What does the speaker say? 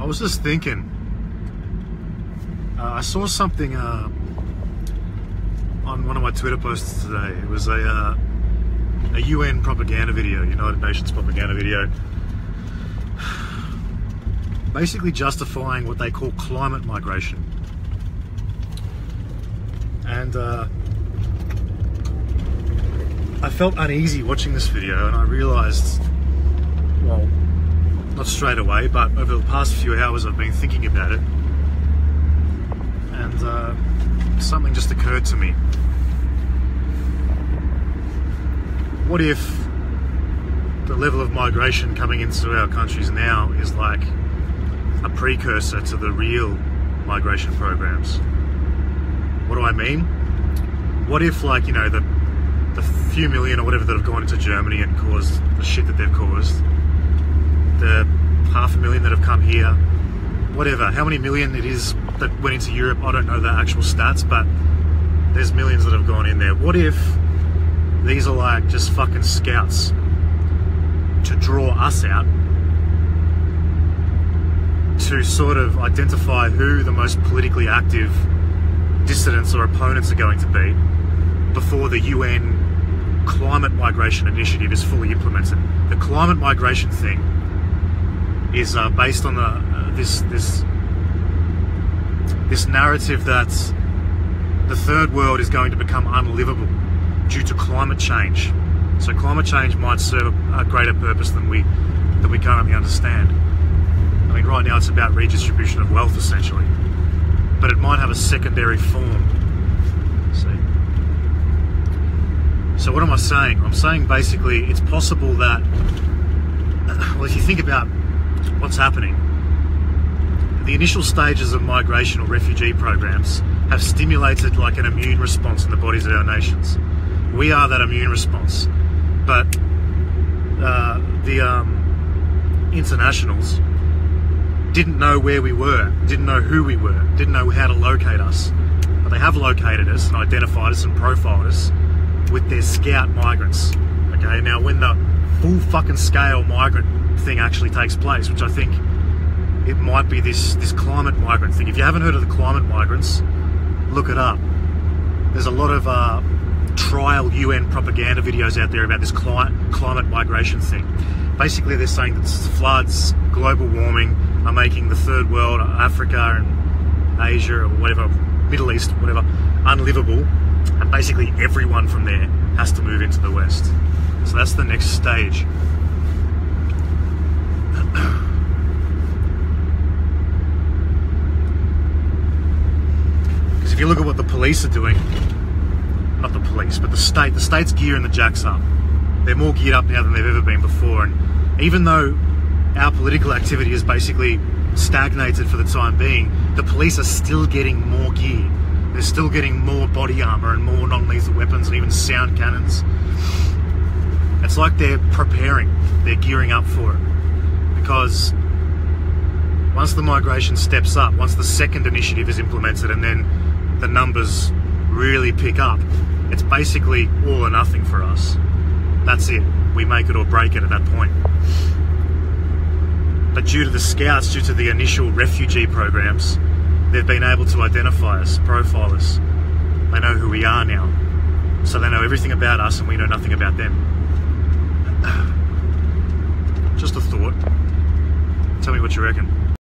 I was just thinking, I saw something on one of my Twitter posts today. It was a UN propaganda video, United Nations propaganda video, basically justifying what they call climate migration. And I felt uneasy watching this video, and I realized, well, not straight away, but over the past few hours I've been thinking about it, and something just occurred to me. What if the level of migration coming into our countries now is like a precursor to the real migration programs? What do I mean? What if, like, the few million or whatever that have gone into Germany and caused the shit that they've caused, the 500,000 that have come here, whatever, how many million it is that went into Europe, I don't know the actual stats, but there's millions that have gone in there. What if these are like just fucking scouts to draw us out, to sort of identify who the most politically active dissidents or opponents are going to be before the UN climate migration initiative is fully implemented? The climate migration thing is based on this narrative that the third world is going to become unlivable due to climate change. So climate change might serve a greater purpose than we currently understand. I mean, right now it's about redistribution of wealth, essentially, but it might have a secondary form. So what am I saying? I'm saying basically it's possible that, well, if you think about what's happening, the initial stages of migration or refugee programs have stimulated like an immune response in the bodies of our nations. We are that immune response, but the internationals didn't know where we were, didn't know who we were, didn't know how to locate us, but they have located us and identified us and profiled us with their scout migrants. Okay, now when the full fucking scale migrant thing actually takes place, which I think it might be this climate migrant thing. If you haven't heard of the climate migrants, look it up. There's a lot of trial UN propaganda videos out there about this climate migration thing. Basically they're saying that floods, global warming are making the third world, Africa and Asia or whatever, Middle East, whatever, unlivable, and basically everyone from there has to move into the West. So that's the next stage. Because if you look at what the police are doing, not the police, but the state's gearing the jacks up. They're more geared up now than they've ever been before, and even though our political activity is basically stagnated for the time being, the police are still getting more gear. They're still getting more body armor and more non-lethal weapons and even sound cannons. It's like they're preparing, they're gearing up for it. Because once the migration steps up, once the second initiative is implemented and then the numbers really pick up, it's basically all or nothing for us. That's it. We make it or break it at that point. But due to the scouts, due to the initial refugee programs, they've been able to identify us, profile us. They know who we are now. So they know everything about us and we know nothing about them. Just a thought. Tell me what you reckon.